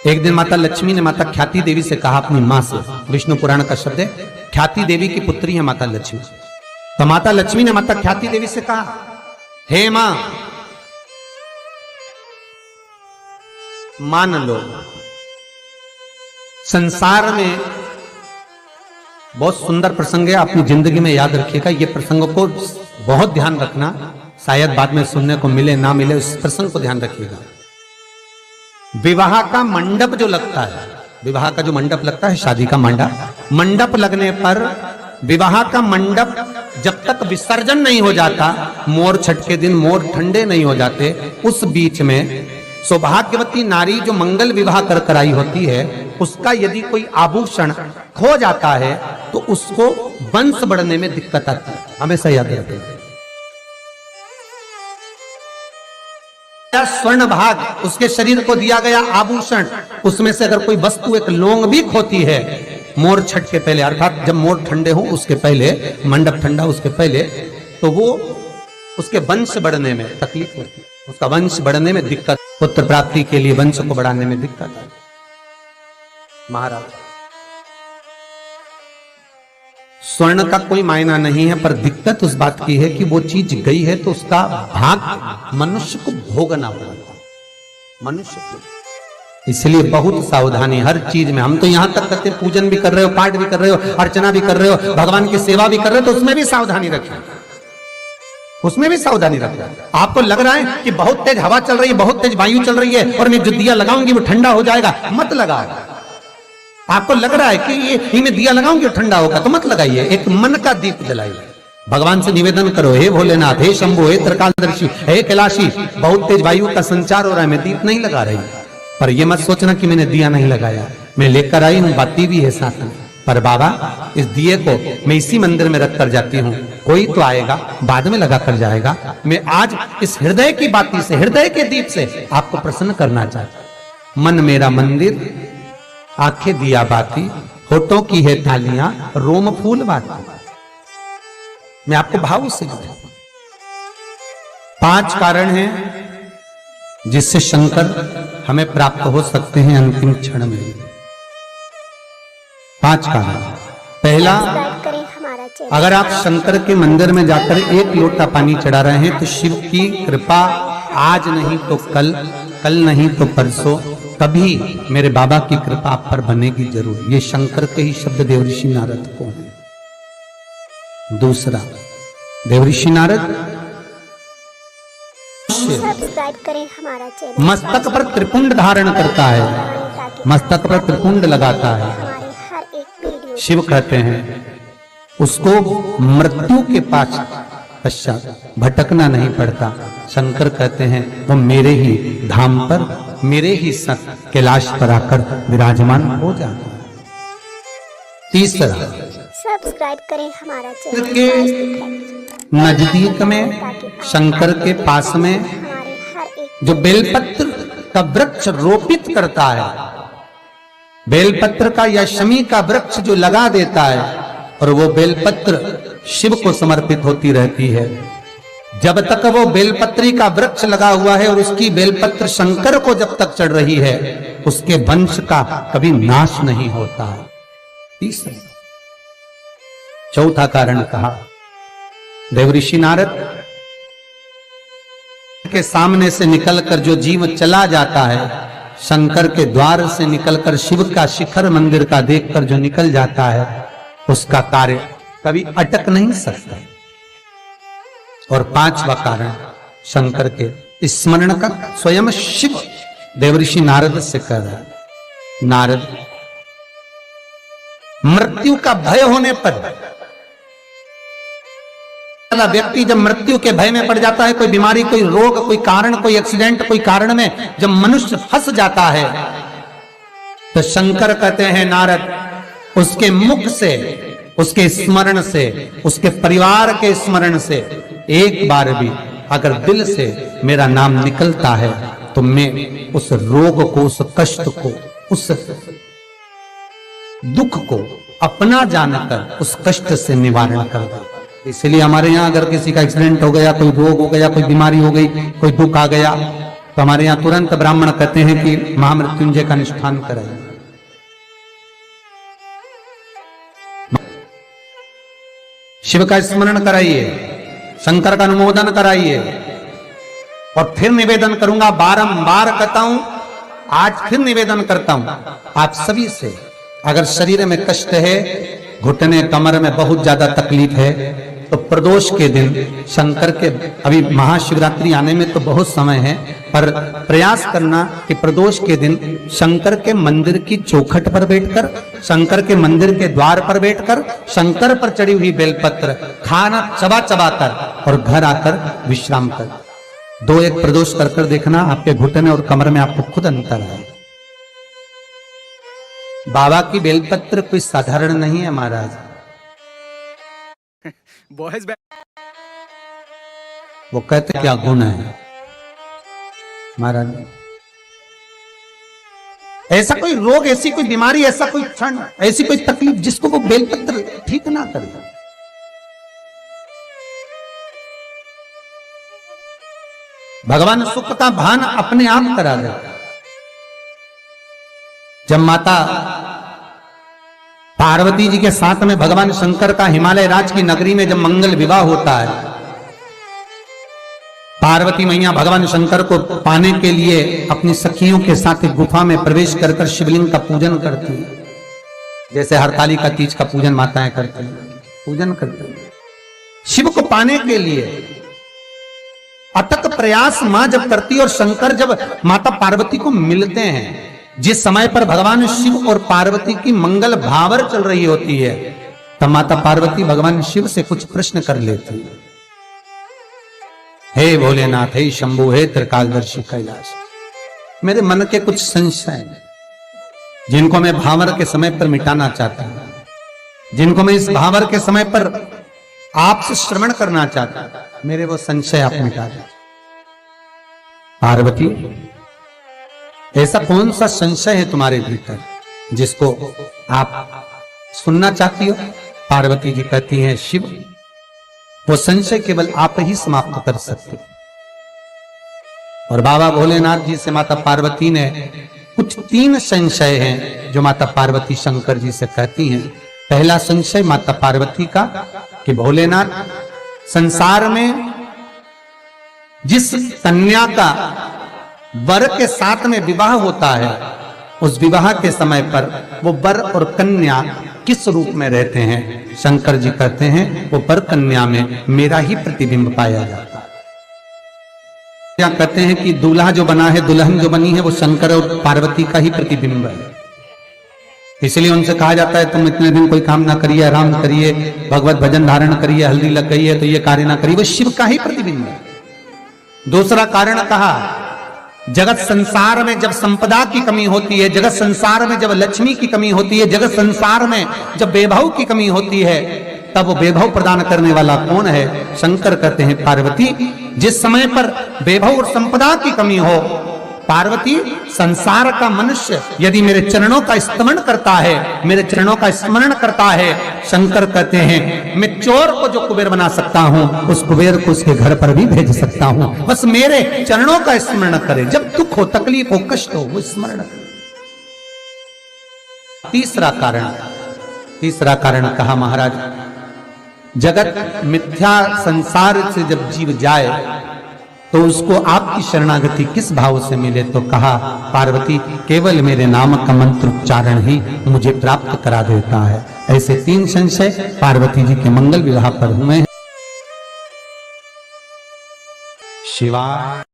एक दिन माता लक्ष्मी ने माता ख्याति देवी से कहा अपनी मां से, विष्णु पुराण का शब्द है, ख्याति देवी की पुत्री है माता लक्ष्मी। तो माता लक्ष्मी ने माता ख्याति देवी से कहा, हे मां, मान लो संसार में बहुत सुंदर प्रसंग है, अपनी जिंदगी में याद रखिएगा। ये प्रसंग को बहुत ध्यान रखना, शायद बाद में सुनने को मिले ना मिले, उस प्रसंग को ध्यान रखिएगा। विवाह का मंडप जो लगता है, विवाह का जो मंडप लगता है, शादी का मंडप लगने पर विवाह का मंडप जब तक विसर्जन नहीं हो जाता, मोर छठ के दिन मोर ठंडे नहीं हो जाते, उस बीच में सौभाग्यवती नारी जो मंगल विवाह कर कराई होती है, उसका यदि कोई आभूषण खो जाता है तो उसको वंश बढ़ने में दिक्कत आती है। हमेशा याद रखें, स्वर्ण भाग उसके शरीर को दिया गया आभूषण, उसमें से अगर कोई वस्तु एक लौंग भी खोती है मोर छठ के पहले, अर्थात जब मोर ठंडे हो उसके पहले, मंडप ठंडा उसके पहले, तो वो उसके वंश बढ़ने में तकलीफ होती है, उसका वंश बढ़ने में दिक्कत, पुत्र प्राप्ति के लिए वंश को बढ़ाने में दिक्कत है। महाराज, स्वर्ण का कोई मायना नहीं है, पर दिक्कत उस बात की है कि वो चीज गई है तो उसका भाग मनुष्य को भोगना पड़ता है, मनुष्य को। इसलिए बहुत सावधानी हर चीज में। हम तो यहां तक करते, पूजन भी कर रहे हो, पाठ भी कर रहे हो, अर्चना भी कर रहे हो, भगवान की सेवा भी कर रहे हो, तो उसमें भी सावधानी रखें, उसमें भी सावधानी रखना। आपको लग रहा है कि बहुत तेज हवा चल रही है, बहुत तेज वायु चल रही है और मैं जो दिया लगाऊंगी वो ठंडा हो जाएगा, मत लगाओ। आपको लग रहा है कि ये मैं दिया लगाऊंगी ठंडा होगा, तो मत लगाइए। एक मन का दीप जलाइए, भगवान से निवेदन करो, हे भोलेनाथ, हे शंभु, हे त्रिकालदर्शी, हे कैलाशी, बहुत तेज वायु का संचार हो रहा है, मैं दीप नहीं लगा रही, पर यह मत सोचना कि मैंने दिया नहीं लगाया, मैं लेकर आई हूं, बाती भी है साथ में, पर बाबा इस दिए को मैं इसी मंदिर में रख कर जाती हूँ, कोई तो आएगा बाद में लगा कर जाएगा, मैं आज इस हृदय की बाती से, हृदय के दीप से आपको प्रसन्न करना चाहता हूं। मन मेरा मंदिर, आंखें दिया बाती, होठों की है थालियां, रोम फूल बाती। मैं आपको भाव से कहता हूं, 5 कारण हैं जिससे शंकर हमें प्राप्त हो सकते हैं अंतिम क्षण में। 5 कारण। पहला, अगर आप शंकर के मंदिर में जाकर 1 लोटा पानी चढ़ा रहे हैं तो शिव की कृपा आज नहीं तो कल, कल नहीं तो परसों, कभी मेरे बाबा की कृपा आप पर बनेगी जरूर। ये शंकर के ही शब्द देवऋषि नारद को हैं। दूसरा, देवऋषि नारद सब्सक्राइब करें हमारा चैनल। मस्तक पर त्रिपुंड धारण करता है, मस्तक पर त्रिपुंड लगाता है। हर एक वीडियो शिव कहते हैं उसको मृत्यु के पश्चात भटकना नहीं पड़ता। शंकर कहते हैं वो मेरे ही धाम पर, मेरे ही संग कैलाश पर आकर विराजमान हो जाता है। तीसरा, सब्सक्राइब करें हमारा चैनल। के नजदीक में, शंकर के पास में हमारे हर एक जो बेलपत्र का वृक्ष रोपित करता है, बेलपत्र का या शमी का वृक्ष जो लगा देता है और वो बेलपत्र शिव को समर्पित होती रहती है, जब तक वो बेलपत्री का वृक्ष लगा हुआ है और उसकी बेलपत्र शंकर को जब तक चढ़ रही है, उसके वंश का कभी नाश नहीं होता है। तीसरा, चौथा कारण कहा, देवऋषि नारद के सामने से निकलकर जो जीव चला जाता है, शंकर के द्वार से निकलकर शिव का शिखर मंदिर का देखकर जो निकल जाता है, उसका कार्य कभी अटक नहीं सकता। और 5वां कारण शंकर के स्मरण का स्वयं शिव देवऋषि नारद से कह रहा है, नारद, मृत्यु का भय होने पर व्यक्ति जब मृत्यु के भय में पड़ जाता है, कोई बीमारी, कोई रोग, कोई कारण, कोई एक्सीडेंट, कोई कारण में जब मनुष्य फंस जाता है, तो शंकर कहते हैं नारद, उसके मुख से, उसके स्मरण से, उसके परिवार के स्मरण से एक बार भी अगर दिल से मेरा नाम निकलता है तो मैं उस रोग को, उस कष्ट को, उस दुख को अपना जानकर उस कष्ट से निवारण कर दो। इसलिए हमारे यहाँ अगर किसी का एक्सीडेंट हो गया, कोई रोग हो गया, कोई बीमारी हो गई, कोई दुख आ गया, तो हमारे यहां तुरंत ब्राह्मण कहते हैं कि महामृत्युंजय का अनुष्ठान कराइए। शिव का स्मरण कराइए, शंकर का अनुमोदन कराइए। और फिर निवेदन करूंगा, बारंबार कहता हूं, आज फिर निवेदन करता हूं आप सभी से, अगर शरीर में कष्ट है, घुटने कमर में बहुत ज्यादा तकलीफ है, तो प्रदोष के दिन शंकर के, अभी महाशिवरात्रि आने में तो बहुत समय है, पर प्रयास करना कि प्रदोष के दिन शंकर के मंदिर की चौखट पर बैठकर, शंकर के मंदिर के द्वार पर बैठकर, शंकर पर चढ़ी हुई बेलपत्र खाना चबा चबा कर और घर आकर विश्राम कर 2-1 प्रदोष कर कर देखना, आपके घुटने और कमर में आपको खुद अंतर है। बाबा की बेलपत्र कोई साधारण नहीं है महाराज। वो कहते क्या गुण है महाराज। ऐसा कोई रोग, ऐसी कोई बीमारी, ऐसा कोई क्षण, ऐसी कोई तकलीफ जिसको वो बेलपत्र ठीक ना करे। भगवान सुख का भान अपने आप करा देता। जब माता पार्वती जी के साथ में भगवान शंकर का हिमालय राज की नगरी में जब मंगल विवाह होता है, पार्वती मैया भगवान शंकर को पाने के लिए अपनी सखियों के साथ एक गुफा में प्रवेश कर कर शिवलिंग का पूजन करती है, जैसे हरतालिका तीज का पूजन माताएं करती हैं, पूजन करती हैं। शिव को पाने के लिए अथक प्रयास मां जब करती है, और शंकर जब माता पार्वती को मिलते हैं, जिस समय पर भगवान शिव और पार्वती की मंगल भावर चल रही होती है, तब माता पार्वती भगवान शिव से कुछ प्रश्न कर लेती है। हे भोलेनाथ, हे शंभु, हे त्रिकालदर्शी कैलाश, मेरे मन के कुछ संशय जिनको मैं भावर के समय पर मिटाना चाहता हूं, जिनको मैं इस भावर के समय पर आपसे श्रवण करना चाहता हूं, मेरे वो संशय आप मिटा दें। पार्वती, ऐसा कौन सा संशय है तुम्हारे भीतर जिसको आप सुनना चाहती हो? पार्वती जी कहती हैं, शिव, वो संशय केवल आप ही समाप्त कर सकते। और बाबा भोलेनाथ जी से माता पार्वती ने कुछ 3 संशय हैं जो माता पार्वती शंकर जी से कहती हैं। पहला संशय माता पार्वती का कि भोलेनाथ, संसार में जिस कन्या का वर के साथ में विवाह होता है, उस विवाह के समय पर वो वर और कन्या किस रूप में रहते हैं? शंकर जी कहते हैं वो वर कन्या में मेरा ही प्रतिबिंब पाया जाता है। क्या कहते हैं कि दूल्हा जो बना है, दुल्हन जो बनी है, वो शंकर और पार्वती का ही प्रतिबिंब है। इसलिए उनसे कहा जाता है तुम इतने दिन कोई काम ना करिए, आराम करिए, भगवत भजन धारण करिए, हल्दी लग गई है तो ये कार्य ना करिए, वो शिव का ही प्रतिबिंब है। दूसरा कारण कहा, जगत संसार में जब संपदा की कमी होती है, जगत संसार में जब लक्ष्मी की कमी होती है, जगत संसार में जब वैभव की कमी होती है, तब वो वैभव प्रदान करने वाला कौन है? शंकर कहते हैं पार्वती, जिस समय पर वैभव और संपदा की कमी हो, पार्वती, संसार का मनुष्य यदि मेरे चरणों का स्मरण करता है, मेरे चरणों का स्मरण करता है, शंकर कहते हैं मैं चोर को जो कुबेर बना सकता हूं, उस कुबेर को उसके घर पर भी भेज सकता हूं, बस मेरे चरणों का स्मरण करे। जब दुख हो, तकलीफ हो, कष्ट हो, वो स्मरण करे। तीसरा कारण कहा महाराज, जगत मिथ्या संसार से जब जीव जाए तो उसको आपकी शरणागति किस भाव से मिले? तो कहा पार्वती, केवल मेरे नाम का मंत्र उच्चारण ही मुझे प्राप्त करा देता है। ऐसे 3 संशय पार्वती जी के मंगल विवाह पर हुए हैं। शिवा